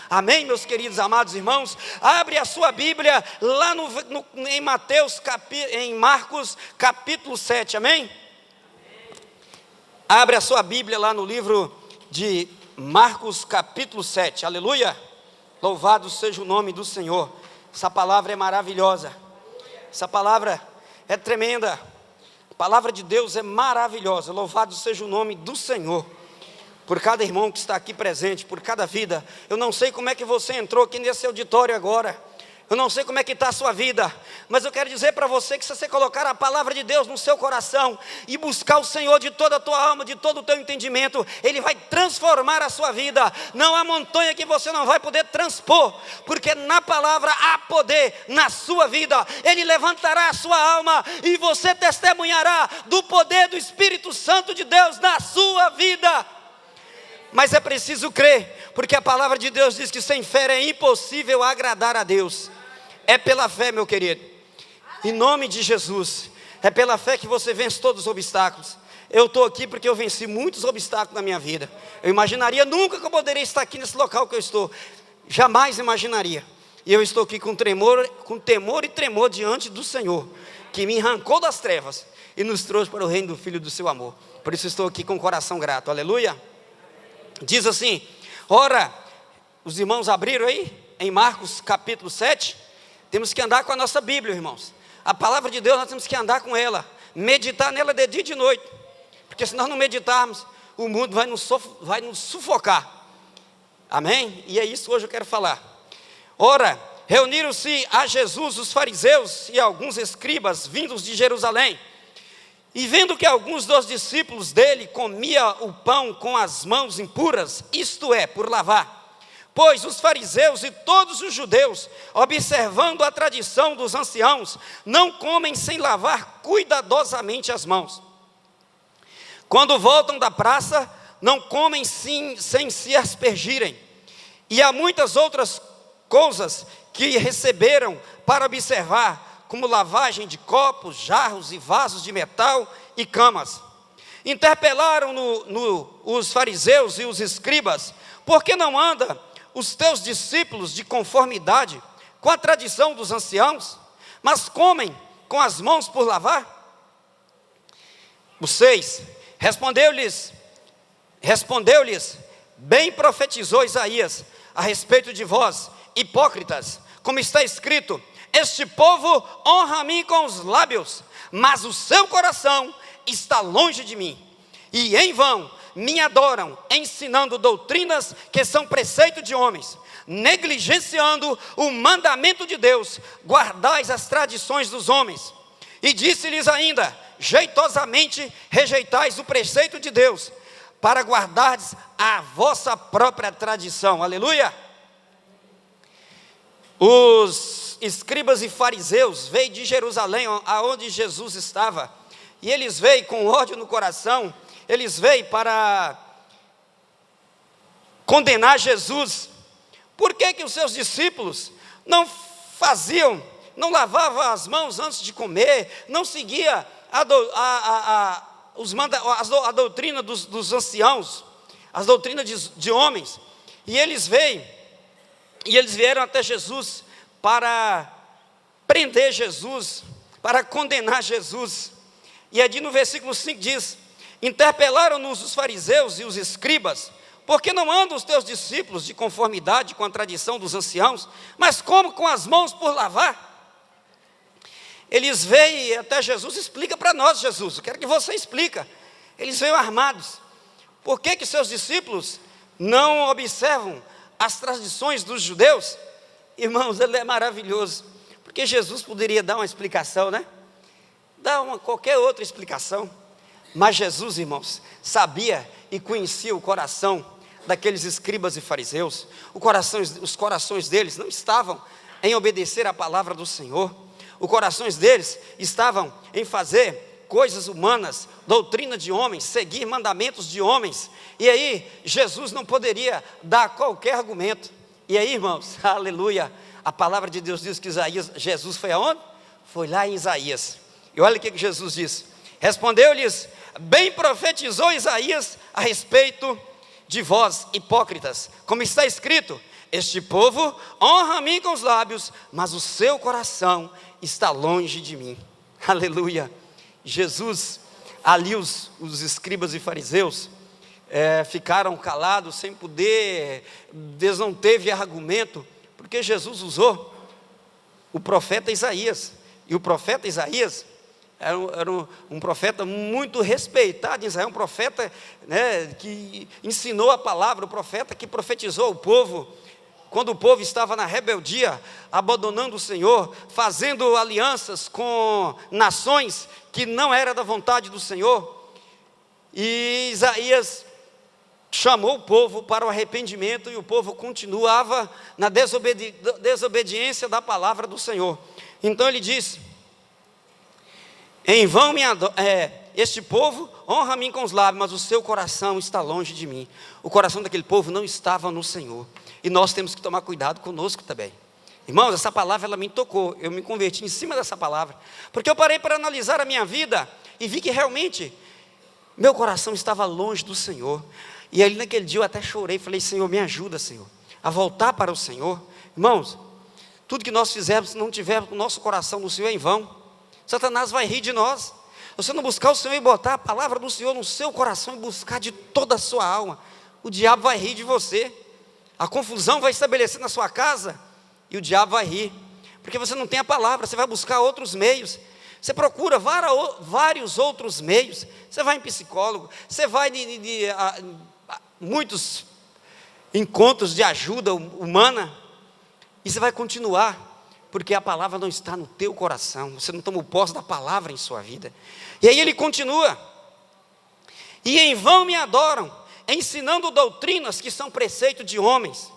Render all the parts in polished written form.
Amém, meus queridos amados irmãos? Abre a sua Bíblia lá em Marcos capítulo 7, amém? Abre a sua Bíblia lá no livro de Marcos capítulo 7, aleluia. Louvado seja o nome do Senhor. Essa palavra é maravilhosa, essa palavra é tremenda, a palavra de Deus é maravilhosa. Louvado seja o nome do Senhor, por cada irmão que está aqui presente, por cada vida. Eu não sei como é que você entrou aqui nesse auditório agora, eu não sei como é que está a sua vida, mas eu quero dizer para você que se você colocar a palavra de Deus no seu coração e buscar o Senhor de toda a tua alma, de todo o teu entendimento, Ele vai transformar a sua vida. Não há montanha que você não vai poder transpor, porque na palavra há poder na sua vida. Ele levantará a sua alma e você testemunhará do poder do Espírito Santo de Deus na sua vida. Mas é preciso crer, porque a palavra de Deus diz que sem fé é impossível agradar a Deus. É pela fé, meu querido, em nome de Jesus, é pela fé que você vence todos os obstáculos. Eu estou aqui porque eu venci muitos obstáculos na minha vida. Eu imaginaria nunca que eu poderia estar aqui nesse local que eu estou, jamais imaginaria. E eu estou aqui com temor e tremor diante do Senhor, que me arrancou das trevas e nos trouxe para o reino do Filho do seu amor. Por isso estou aqui com o coração grato, aleluia. Diz assim, ora, os irmãos abriram aí, em Marcos capítulo 7, temos que andar com a nossa Bíblia, irmãos. A palavra de Deus nós temos que andar com ela, meditar nela de dia e de noite, porque se nós não meditarmos, o mundo vai nos sufocar, amém? E é isso hoje eu quero falar. Ora, reuniram-se a Jesus os fariseus e alguns escribas vindos de Jerusalém, e vendo que alguns dos discípulos dele comia o pão com as mãos impuras, isto é, por lavar. Pois os fariseus e todos os judeus, observando a tradição dos anciãos, não comem sem lavar cuidadosamente as mãos. Quando voltam da praça, não comem sem se aspergirem. E há muitas outras coisas que receberam para observar, como lavagem de copos, jarros e vasos de metal e camas. Interpelaram os fariseus e os escribas: por que não anda os teus discípulos de conformidade com a tradição dos anciãos, mas comem com as mãos por lavar? O 6, respondeu-lhes, bem profetizou Isaías a respeito de vós, hipócritas, como está escrito: este povo honra a mim com os lábios, mas o seu coração está longe de mim, e em vão me adoram, ensinando doutrinas que são preceito de homens, negligenciando o mandamento de Deus, guardais as tradições dos homens. E disse-lhes ainda: jeitosamente rejeitais o preceito de Deus, para guardardes a vossa própria tradição. Aleluia! Os escribas e fariseus veio de Jerusalém, aonde Jesus estava, e eles veio com ódio no coração. Eles veio para condenar Jesus. Por que os seus discípulos não lavavam as mãos antes de comer, não seguia a doutrina dos anciãos, as doutrinas de homens? E eles vieram até Jesus para prender Jesus, para condenar Jesus. E ali no versículo 5 diz: interpelaram-nos os fariseus e os escribas: por que não andam os teus discípulos de conformidade com a tradição dos anciãos, mas como com as mãos por lavar? Eles veio até Jesus: explica para nós, Jesus, eu quero que você explica. Eles veio armados. Por que seus discípulos não observam as tradições dos judeus? Irmãos, ele é maravilhoso, porque Jesus poderia dar uma explicação, né? Dar qualquer outra explicação. Mas Jesus, irmãos, sabia e conhecia o coração daqueles escribas e fariseus. Os corações deles não estavam em obedecer a palavra do Senhor. Os corações deles estavam em fazer coisas humanas, doutrina de homens, seguir mandamentos de homens. E aí, Jesus não poderia dar qualquer argumento. E aí, irmãos, aleluia, a palavra de Deus diz que Jesus foi aonde? Foi lá em Isaías. E olha o que Jesus disse: respondeu-lhes, bem profetizou Isaías a respeito de vós, hipócritas, como está escrito: este povo honra a mim com os lábios, mas o seu coração está longe de mim. Aleluia. Jesus, ali os escribas e fariseus ficaram calados, sem poder, Deus não teve argumento, porque Jesus usou o profeta Isaías, e o profeta Isaías era um profeta muito respeitado em Israel, um profeta, né, que ensinou a palavra, o profeta que profetizou o povo, quando o povo estava na rebeldia, abandonando o Senhor, fazendo alianças com nações que não era da vontade do Senhor, e Isaías chamou o povo para o arrependimento, e o povo continuava na desobediência da palavra do Senhor. Então ele disse: em vão este povo honra a mim com os lábios, mas o seu coração está longe de mim. O coração daquele povo não estava no Senhor, e nós temos que tomar cuidado conosco também. Irmãos, essa palavra ela me tocou, eu me converti em cima dessa palavra, porque eu parei para analisar a minha vida, e vi que realmente meu coração estava longe do Senhor. E ali naquele dia eu até chorei, falei: Senhor, me ajuda, Senhor, a voltar para o Senhor. Irmãos, tudo que nós fizermos, se não tivermos o nosso coração no Senhor, é em vão. Satanás vai rir de nós. Se você não buscar o Senhor e botar a palavra do Senhor no seu coração e buscar de toda a sua alma, o diabo vai rir de você. A confusão vai estabelecer na sua casa e o diabo vai rir, porque você não tem a palavra. Você vai buscar outros meios, você procura vários outros meios, você vai em psicólogo, você vai a muitos encontros de ajuda humana, e você vai continuar, porque a palavra não está no teu coração, você não tomou posse da palavra em sua vida. E aí ele continua: e em vão me adoram, ensinando doutrinas que são preceito de homens.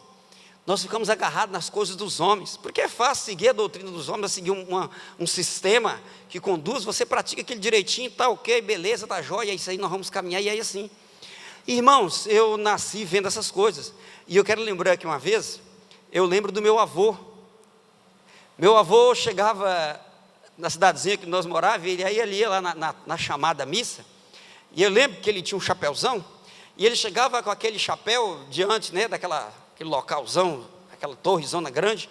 Nós ficamos agarrados nas coisas dos homens, porque é fácil seguir a doutrina dos homens, seguir um sistema que conduz, você pratica aquele direitinho, está ok, beleza, está jóia, é isso aí, nós vamos caminhar, e aí assim. Irmãos, eu nasci vendo essas coisas, e eu quero lembrar que uma vez, eu lembro do meu avô. Meu avô chegava na cidadezinha que nós morávamos, e aí ele ia lá na chamada missa, e eu lembro que ele tinha um chapéuzão, e ele chegava com aquele chapéu diante, né, aquele localzão, aquela torrezona grande,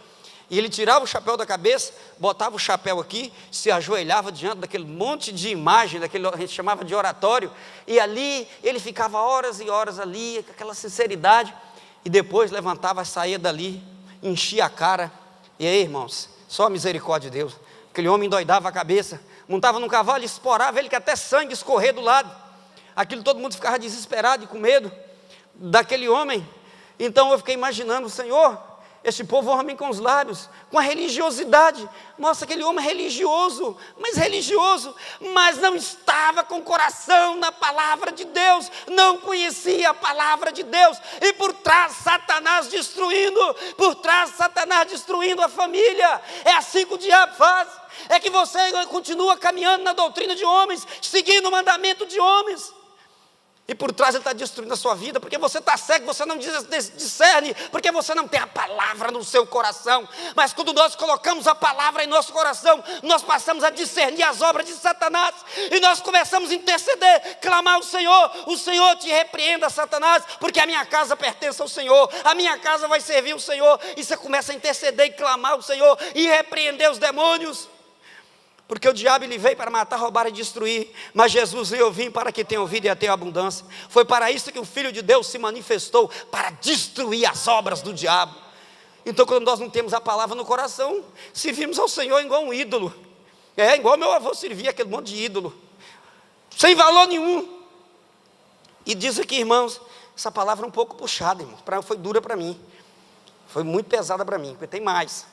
e ele tirava o chapéu da cabeça, botava o chapéu aqui, se ajoelhava diante daquele monte de imagem, daquele a gente chamava de oratório, e ali ele ficava horas e horas ali, com aquela sinceridade, e depois levantava, saía dali, enchia a cara. E aí, irmãos, só a misericórdia de Deus, aquele homem endoidava a cabeça, montava num cavalo, esporava ele que até sangue escorrer do lado, aquilo todo mundo ficava desesperado e com medo daquele homem. Então eu fiquei imaginando: Senhor, este povo honra a mim com os lábios, com a religiosidade. Nossa, aquele homem religioso, mas não estava com o coração na palavra de Deus, não conhecia a palavra de Deus, e por trás Satanás destruindo a família. É assim que o diabo faz, é que você continua caminhando na doutrina de homens, seguindo o mandamento de homens, e por trás ele está destruindo a sua vida, porque você está cego, você não discerne, porque você não tem a palavra no seu coração. Mas quando nós colocamos a palavra em nosso coração, nós passamos a discernir as obras de Satanás, e nós começamos a interceder, clamar ao Senhor: o Senhor te repreenda, Satanás, porque a minha casa pertence ao Senhor, a minha casa vai servir o Senhor. E você começa a interceder e clamar ao Senhor, e repreender os demônios, porque o diabo ele veio para matar, roubar e destruir, mas Jesus veio: eu vim para que tenham vida e a tenham abundância. Foi para isso que o Filho de Deus se manifestou, para destruir as obras do diabo. Então, quando nós não temos a palavra no coração, servimos ao Senhor igual um ídolo. Igual meu avô servia aquele monte de ídolo, sem valor nenhum. E diz aqui, irmãos, essa palavra é um pouco puxada, irmãos, foi dura para mim, foi muito pesada para mim, porque tem mais.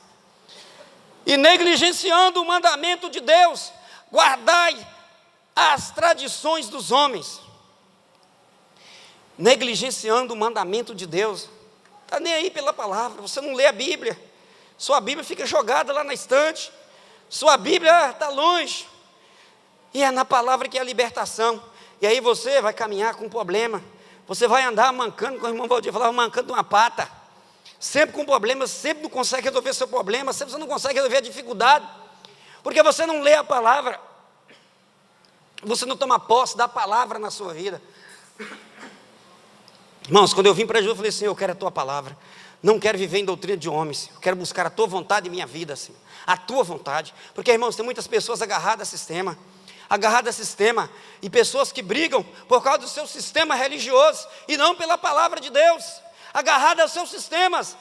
E negligenciando o mandamento de Deus, guardai as tradições dos homens. Negligenciando o mandamento de Deus, está nem aí pela palavra, você não lê a Bíblia, sua Bíblia fica jogada lá na estante, sua Bíblia está longe, e é na palavra que é a libertação. E aí você vai caminhar com um problema, você vai andar mancando, como o irmão Valdir falava, mancando uma pata, sempre com problemas, sempre não consegue resolver seu problema, sempre você não consegue resolver a dificuldade, porque você não lê a palavra, você não toma posse da palavra na sua vida. Irmãos, quando eu vim para Jesus, eu falei: Senhor, eu quero a tua palavra, não quero viver em doutrina de homens, eu quero buscar a tua vontade em minha vida, Senhor, a tua vontade, porque, irmãos, tem muitas pessoas agarradas a sistema, e pessoas que brigam por causa do seu sistema religioso, e não pela palavra de Deus, agarradas aos seus sistemas,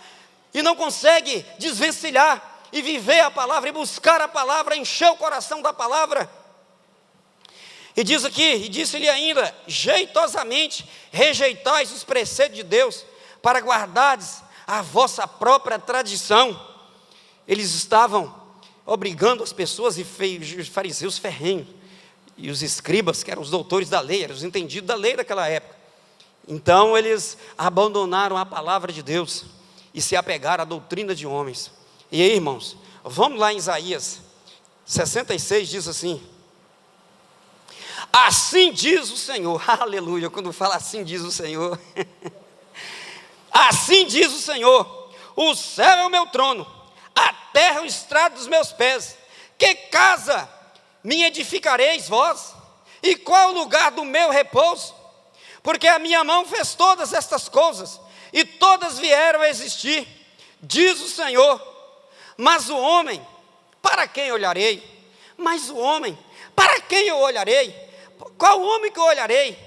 e não consegue desvencilhar, e viver a palavra, e buscar a palavra, encher o coração da palavra. E diz aqui, e disse-lhe ainda: jeitosamente rejeitais os preceitos de Deus, para guardardes a vossa própria tradição. Eles estavam obrigando as pessoas, e os fariseus ferrenhos, e os escribas, que eram os doutores da lei, eram os entendidos da lei daquela época. Então eles abandonaram a palavra de Deus, e se apegaram à doutrina de homens. E aí, irmãos, vamos lá em Isaías 66, diz assim: assim diz o Senhor, aleluia, quando fala assim diz o Senhor, assim diz o Senhor: o céu é o meu trono, a terra é o estrado dos meus pés, que casa me edificareis vós? E qual o lugar do meu repouso? Porque a minha mão fez todas estas coisas, e todas vieram a existir, diz o Senhor. Mas o homem, para quem olharei? Mas o homem, para quem eu olharei? Qual homem que eu olharei?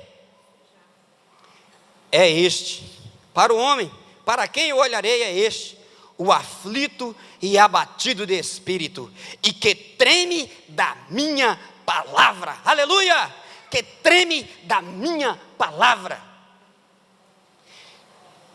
É este. Para o homem, para quem eu olharei é este: o aflito e abatido de espírito, e que treme da minha palavra. Aleluia! Que treme da minha palavra.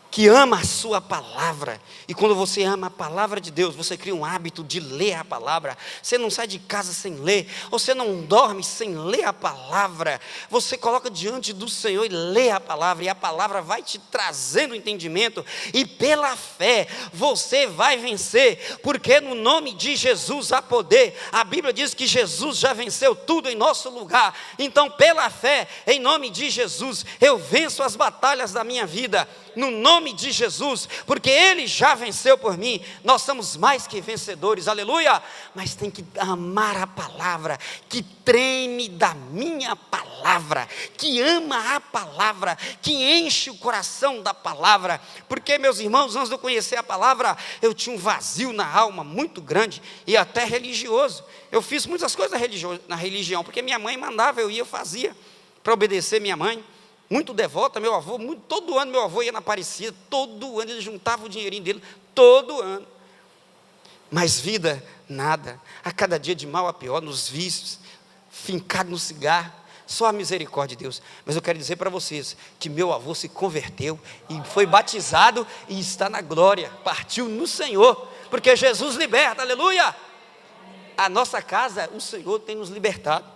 Que ama a sua palavra. E quando você ama a palavra de Deus, você cria um hábito de ler a palavra. Você não sai de casa sem ler, você não dorme sem ler a palavra. Você coloca diante do Senhor e lê a palavra, e a palavra vai te trazendo entendimento, e pela fé você vai vencer, porque no nome de Jesus há poder. A Bíblia diz que Jesus já venceu tudo em nosso lugar. Então, pela fé, em nome de Jesus, eu venço as batalhas da minha vida, no nome de Jesus, porque Ele já venceu por mim. Nós somos mais que vencedores, aleluia. Mas tem que amar a palavra, que treme da minha palavra, que ama a palavra, que enche o coração da palavra. Porque, meus irmãos, antes de eu conhecer a palavra, eu tinha um vazio na alma muito grande, e até religioso. Eu fiz muitas coisas na religião, porque minha mãe mandava, eu ia, eu fazia, para obedecer minha mãe. Muito devota, meu avô, todo ano meu avô ia na Aparecida, todo ano ele juntava o dinheirinho dele, todo ano. Mas vida, nada, a cada dia de mal a pior, nos vícios, fincado no cigarro, só a misericórdia de Deus. Mas eu quero dizer para vocês, que meu avô se converteu, e foi batizado, e está na glória, partiu no Senhor, porque Jesus liberta, aleluia. A nossa casa, o Senhor tem nos libertado.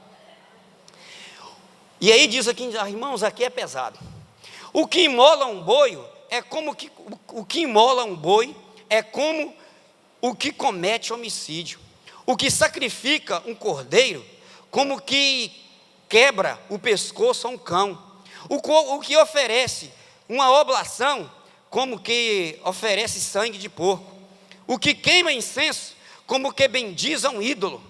E aí diz aqui, irmãos, aqui é pesado. O que imola um boi é como o que imola um boi é como o que comete homicídio. O que sacrifica um cordeiro, como que quebra o pescoço a um cão. O que oferece uma oblação, como que oferece sangue de porco. O que queima incenso, como que bendiz a um ídolo.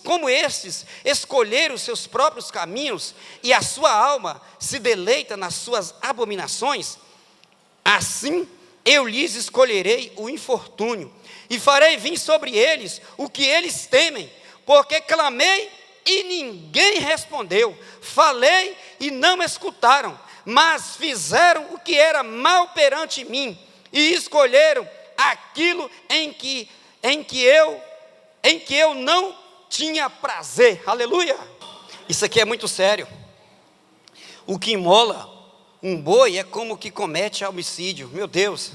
Como estes escolheram os seus próprios caminhos, e a sua alma se deleita nas suas abominações, assim eu lhes escolherei o infortúnio, e farei vir sobre eles o que eles temem, porque clamei e ninguém respondeu, falei e não não escutaram, mas fizeram o que era mal perante mim, e escolheram aquilo em que eu não tinha prazer. Aleluia. Isso aqui é muito sério. O que imola um boi é como o que comete homicídio. Meu Deus,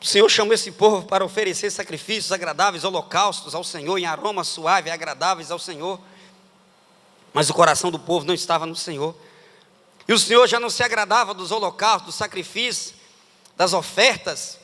o Senhor chamou esse povo para oferecer sacrifícios agradáveis, holocaustos ao Senhor, em aromas suaves e agradáveis ao Senhor. Mas o coração do povo não estava no Senhor, e o Senhor já não se agradava dos holocaustos, dos sacrifícios, das ofertas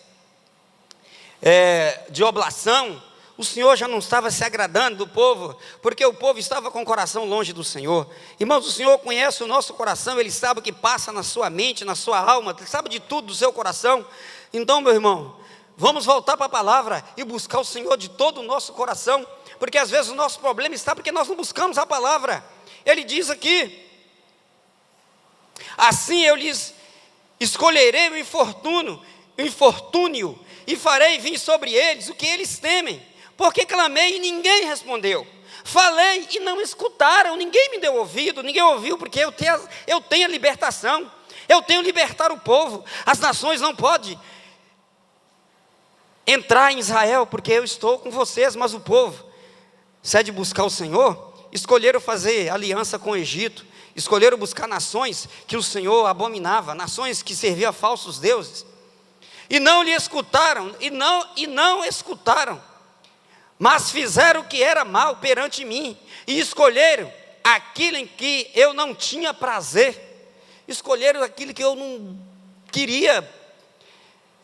de oblação. O Senhor já não estava se agradando do povo, porque o povo estava com o coração longe do Senhor. Irmãos, o Senhor conhece o nosso coração, Ele sabe o que passa na sua mente, na sua alma, Ele sabe de tudo do seu coração. Então, meu irmão, vamos voltar para a palavra e buscar o Senhor de todo o nosso coração, porque às vezes o nosso problema está porque nós não buscamos a palavra. Ele diz aqui: assim eu lhes escolherei o infortúnio, infortúnio, e farei vir sobre eles o que eles temem, porque clamei e ninguém respondeu, falei e não escutaram, ninguém me deu ouvido, ninguém ouviu, porque eu tenho a libertação, eu tenho libertar o povo. As nações não podem entrar em Israel, porque eu estou com vocês, mas o povo, se é de buscar o Senhor, escolheram fazer aliança com o Egito, escolheram buscar nações que o Senhor abominava, nações que serviam a falsos deuses, e não lhe escutaram, e não escutaram, mas fizeram o que era mal perante mim, e escolheram aquilo em que eu não tinha prazer, escolheram aquilo que eu não queria.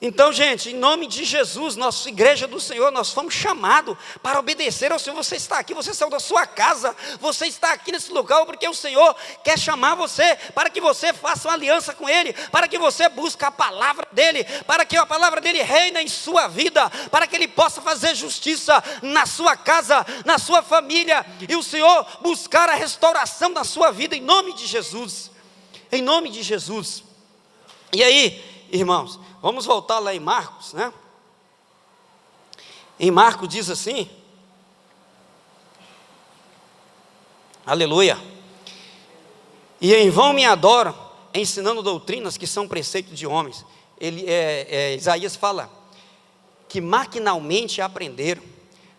Então, gente, em nome de Jesus, nossa igreja do Senhor, nós fomos chamados para obedecer ao Senhor. Você está aqui, você saiu da sua casa, você está aqui nesse lugar, porque o Senhor quer chamar você, para que você faça uma aliança com Ele, para que você busque a palavra dEle, para que a palavra dEle reine em sua vida, para que Ele possa fazer justiça na sua casa, na sua família, e o Senhor buscar a restauração da sua vida, em nome de Jesus, em nome de Jesus. E aí, irmãos, vamos voltar lá em Marcos, né? Em Marcos diz assim, aleluia, e em vão me adoram, ensinando doutrinas que são preceitos de homens. Isaías fala que maquinalmente aprenderam.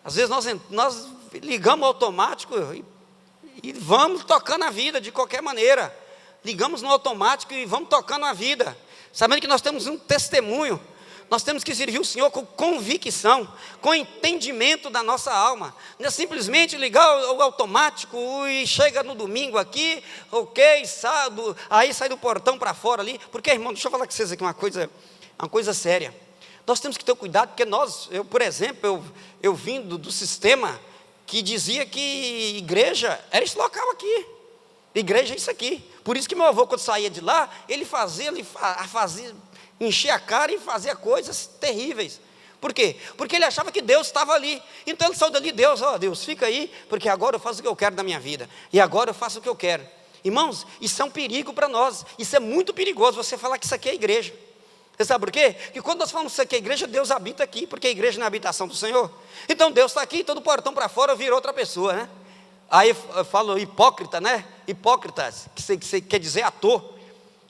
Às vezes nós ligamos o automático e vamos tocando a vida de qualquer maneira. Ligamos no automático e vamos tocando a vida, sabendo que nós temos um testemunho. Nós temos que servir o Senhor com convicção, com entendimento da nossa alma. Não é simplesmente ligar o automático e chega no domingo aqui, ok, aí sai do portão para fora ali. Porque, irmão, deixa eu falar com vocês aqui uma coisa séria. Nós temos que ter cuidado, porque por exemplo, eu vim do sistema que dizia que igreja era esse local aqui. Igreja é isso aqui. Por isso que meu avô, quando saía de lá, ele enchia a cara e fazia coisas terríveis. Por quê? Porque ele achava que Deus estava ali. Então ele saiu dali, Deus, fica aí, porque agora eu faço o que eu quero da minha vida. E agora eu faço o que eu quero. Irmãos, isso é um perigo para nós. Isso é muito perigoso, você falar que isso aqui é igreja. Você sabe por quê? Porque quando nós falamos que isso aqui é igreja, Deus habita aqui, porque a igreja não é a habitação do Senhor. Então Deus está aqui, todo portão para fora vira outra pessoa, né? Aí eu falo hipócrita, né? Hipócritas, que quer dizer ator.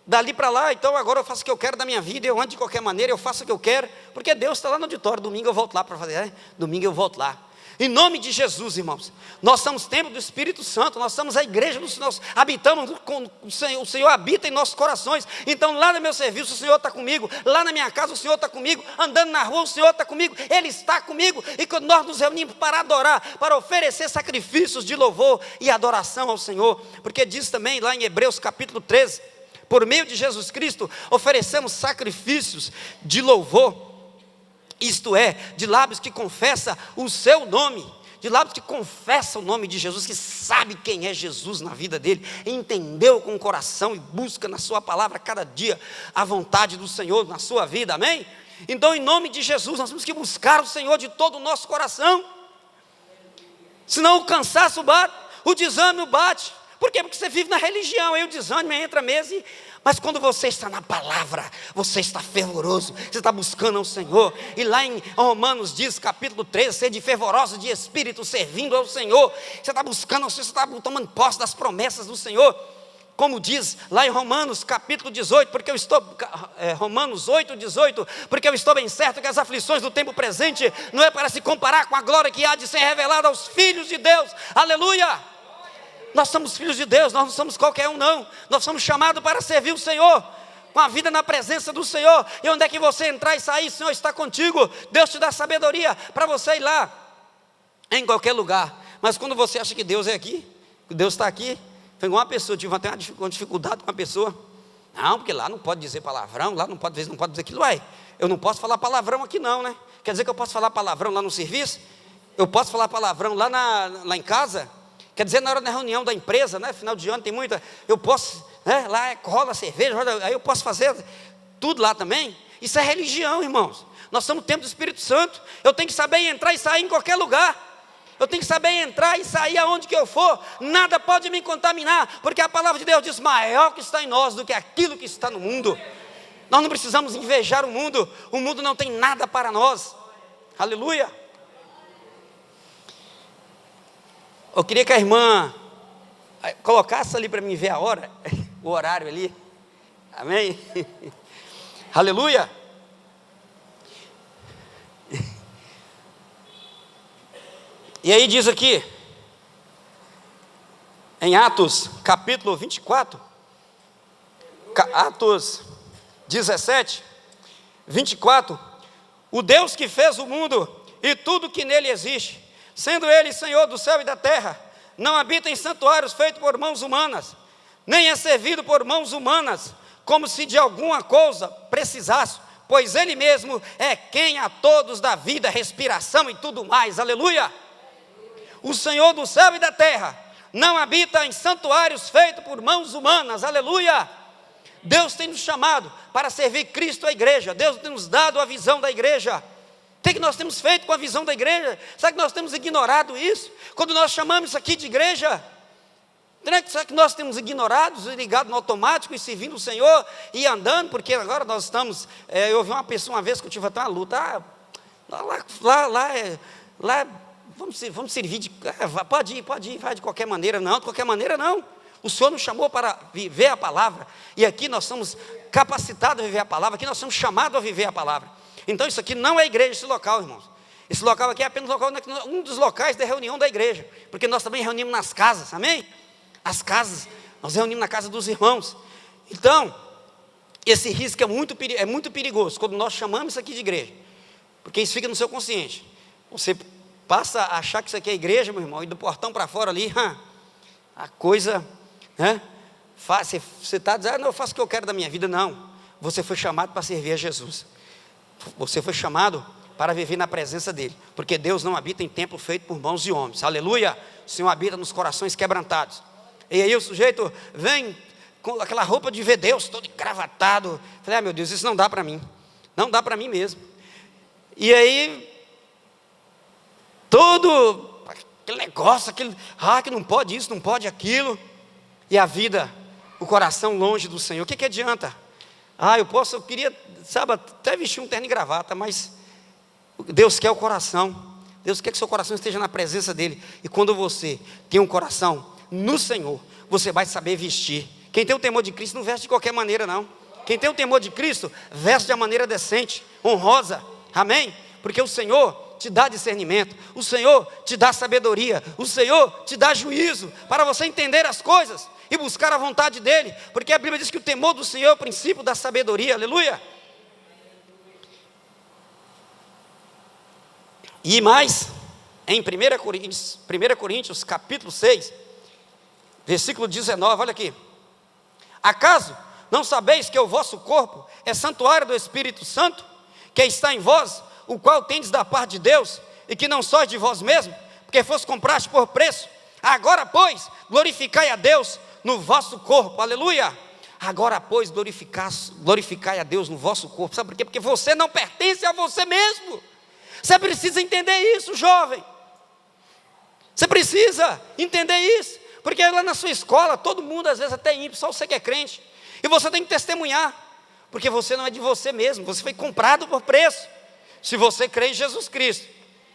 Dali para lá, então agora eu faço o que eu quero da minha vida, eu ando de qualquer maneira, eu faço o que eu quero, porque Deus está lá no auditório, domingo eu volto lá para fazer, domingo eu volto lá. Em nome de Jesus, irmãos, nós somos templo do Espírito Santo, nós somos a igreja do Senhor, nós habitamos com o Senhor habita em nossos corações. Então lá no meu serviço o Senhor está comigo, lá na minha casa o Senhor está comigo, andando na rua o Senhor está comigo, Ele está comigo. E quando nós nos reunimos para adorar, para oferecer sacrifícios de louvor e adoração ao Senhor, porque diz também lá em Hebreus capítulo 13, por meio de Jesus Cristo oferecemos sacrifícios de louvor, isto é, de lábios que confessam o seu nome, de lábios que confessam o nome de Jesus, que sabe quem é Jesus na vida dele, entendeu com o coração e busca na sua palavra cada dia a vontade do Senhor na sua vida, amém? Então em nome de Jesus nós temos que buscar o Senhor de todo o nosso coração, senão o cansaço bate, o desânimo bate. Por quê? Porque você vive na religião, aí o desânimo entra mesmo, mas quando você está na palavra, você está fervoroso, você está buscando ao Senhor. E lá em Romanos diz, capítulo 13, sede fervoroso de espírito, servindo ao Senhor. Você está buscando ao Senhor, você está tomando posse das promessas do Senhor. Como diz lá em Romanos capítulo 18, Romanos 8, 18, porque eu estou bem certo que as aflições do tempo presente não é para se comparar com a glória que há de ser revelada aos filhos de Deus. Aleluia! Nós somos filhos de Deus, nós não somos qualquer um não. Nós somos chamados para servir o Senhor, com a vida na presença do Senhor. E onde é que você entrar e sair, o Senhor está contigo. Deus te dá sabedoria para você ir lá, em qualquer lugar. Mas quando você acha que Deus é aqui, que Deus está aqui, foi igual uma pessoa, eu tive até uma dificuldade com uma pessoa. Não, porque lá não pode dizer palavrão, lá não pode dizer aquilo. Uai, eu não posso falar palavrão aqui não, né? Quer dizer que eu posso falar palavrão lá no serviço? Eu posso falar palavrão lá em casa? Quer dizer, na hora da reunião da empresa, né, final de ano tem muita, eu posso, né, lá rola cerveja, aí eu posso fazer tudo lá também. Isso é religião, irmãos. Nós somos o templo do Espírito Santo. Eu tenho que saber entrar e sair em qualquer lugar. Eu tenho que saber entrar e sair aonde que eu for. Nada pode me contaminar, porque a palavra de Deus diz, maior que está em nós do que aquilo que está no mundo. Nós não precisamos invejar o mundo não tem nada para nós. Aleluia. Eu queria que a irmã colocasse ali para mim ver a hora, o horário ali. Amém? Aleluia. E aí diz aqui, em Atos capítulo 24, Atos 17, 24, o Deus que fez o mundo e tudo que nele existe, sendo Ele Senhor do céu e da terra, não habita em santuários feitos por mãos humanas, nem é servido por mãos humanas, como se de alguma coisa precisasse, pois Ele mesmo é quem a todos dá vida, respiração e tudo mais. Aleluia! O Senhor do céu e da terra não habita em santuários feitos por mãos humanas. Aleluia! Deus tem nos chamado para servir Cristo à igreja. Deus tem nos dado a visão da igreja. O que nós temos feito com a visão da igreja? Será que nós temos ignorado isso? Quando nós chamamos isso aqui de igreja, será que nós temos ignorado, ligado no automático e servindo o Senhor e andando? Porque agora nós estamos, eu ouvi uma pessoa uma vez que eu tive até uma luta, vamos servir, pode ir, vai de qualquer maneira. Não, de qualquer maneira não. O Senhor nos chamou para viver a palavra, e aqui nós somos capacitados a viver a palavra, aqui nós somos chamados a viver a palavra. Então isso aqui não é igreja, esse local, irmãos. Esse local aqui é apenas um dos locais de reunião da igreja, porque nós também reunimos nas casas, amém? As casas, nós reunimos na casa dos irmãos. Então, esse risco é muito perigoso, quando nós chamamos isso aqui de igreja, porque isso fica no seu consciente. Você passa a achar que isso aqui é igreja, meu irmão, e do portão para fora ali, a coisa, né? Você está dizendo, não, eu faço o que eu quero da minha vida. Não, você foi chamado para servir a Jesus. Você foi chamado para viver na presença dEle, porque Deus não habita em templo feito por mãos de homens. Aleluia. O Senhor habita nos corações quebrantados. E aí o sujeito vem com aquela roupa de ver Deus, todo engravatado. Falei, meu Deus, isso não dá para mim. Não dá para mim mesmo. E aí, todo aquele negócio, que não pode isso, não pode aquilo. E a vida, o coração longe do Senhor. O que adianta? Eu queria, sabe, até vestir um terno e gravata, mas Deus quer o coração. Deus quer que seu coração esteja na presença dEle. E quando você tem um coração no Senhor, você vai saber vestir. Quem tem o temor de Cristo não veste de qualquer maneira, não. Quem tem o temor de Cristo, veste de uma maneira decente, honrosa. Amém? Porque o Senhor te dá discernimento, o Senhor te dá sabedoria, o Senhor te dá juízo, para você entender as coisas e buscar a vontade dEle, porque a Bíblia diz que o temor do Senhor é o princípio da sabedoria. Aleluia. E mais, em 1 Coríntios capítulo 6, versículo 19, olha aqui. Acaso não sabeis que o vosso corpo é santuário do Espírito Santo, que está em vós, o qual tendes da parte de Deus, e que não sois de vós mesmos, porque foste comprados por preço? Agora, pois, glorificai a Deus no vosso corpo. Aleluia. Agora, pois, glorificai a Deus no vosso corpo. Sabe por quê? Porque você não pertence a você mesmo. Você precisa entender isso, jovem. Você precisa entender isso. Porque lá na sua escola, todo mundo às vezes até ímpio, só você que é crente. E você tem que testemunhar. Porque você não é de você mesmo, você foi comprado por preço. Se você crê em Jesus Cristo,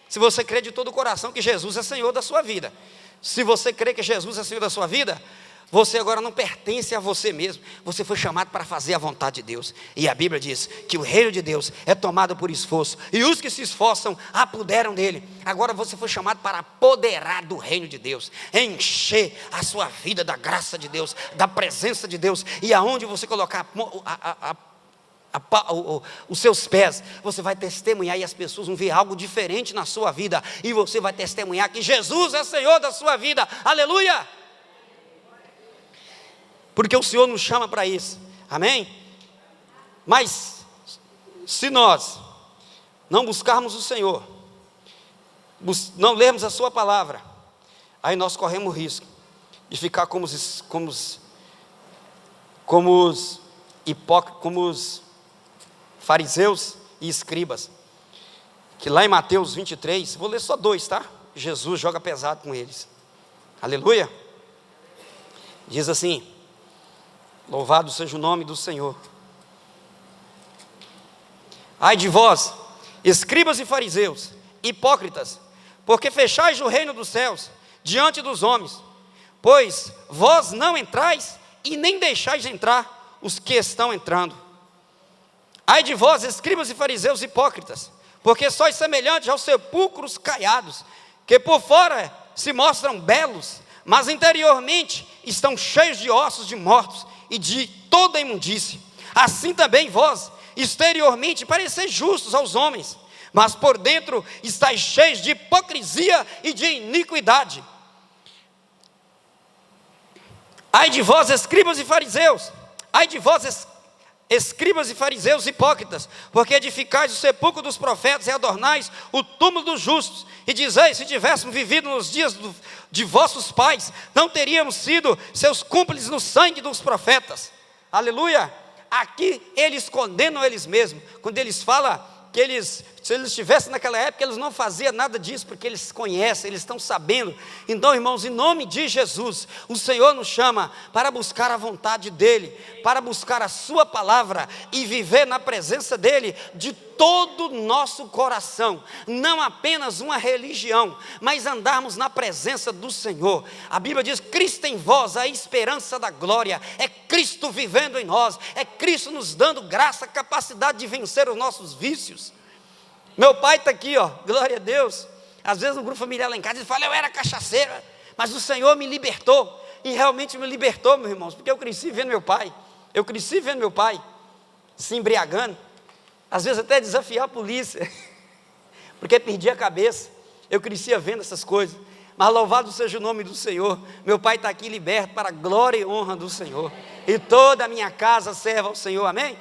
se você crê de todo o coração que Jesus é Senhor da sua vida, se você crê que Jesus é Senhor da sua vida, você agora não pertence a você mesmo, você foi chamado para fazer a vontade de Deus. E a Bíblia diz que o reino de Deus é tomado por esforço, e os que se esforçam apoderam dele. Agora você foi chamado para apoderar do reino de Deus, encher a sua vida da graça de Deus, da presença de Deus, e aonde você colocar os seus pés, você vai testemunhar, e as pessoas vão ver algo diferente na sua vida, e você vai testemunhar que Jesus é Senhor da sua vida. Aleluia. Porque o Senhor nos chama para isso, amém? Mas, se nós não buscarmos o Senhor, não lermos a sua palavra, aí nós corremos o risco de ficar como os fariseus e escribas, que lá em Mateus 23, vou ler só 2, tá? Jesus joga pesado com eles. Aleluia. Diz assim: louvado seja o nome do Senhor. Ai de vós, escribas e fariseus, hipócritas, porque fechais o reino dos céus diante dos homens, pois vós não entrais e nem deixais entrar os que estão entrando. Ai de vós, escribas e fariseus hipócritas, porque sois semelhantes aos sepulcros caiados, que por fora se mostram belos, mas interiormente estão cheios de ossos de mortos e de toda imundície. Assim também vós, exteriormente pareceis justos aos homens, mas por dentro estáis cheios de hipocrisia e de iniquidade. Ai de vós, escribas e fariseus, ai de vós, escribas e fariseus hipócritas, porque edificais o sepulcro dos profetas e adornais o túmulo dos justos, e dizeis: se tivéssemos vivido nos dias de vossos pais, não teríamos sido seus cúmplices no sangue dos profetas. Aleluia! Aqui eles condenam eles mesmos, quando eles falam que se eles estivessem naquela época, eles não faziam nada disso, porque eles conhecem, eles estão sabendo. Então, irmãos, em nome de Jesus, o Senhor nos chama para buscar a vontade dEle, para buscar a sua palavra e viver na presença dEle de todo o nosso coração, não apenas uma religião, mas andarmos na presença do Senhor. A Bíblia diz: Cristo em vós, a esperança da glória. É Cristo vivendo em nós, é Cristo nos dando graça, capacidade de vencer os nossos vícios. Meu pai está aqui, ó, glória a Deus. Às vezes no grupo familiar lá em casa ele fala: eu era cachaceiro, mas o Senhor me libertou. E realmente me libertou, meus irmãos, porque eu cresci vendo meu pai se embriagando, às vezes até desafiar a polícia, porque perdia a cabeça. Eu crescia vendo essas coisas, mas louvado seja o nome do Senhor. Meu pai está aqui liberto para a glória e honra do Senhor, e toda a minha casa serva ao Senhor, amém?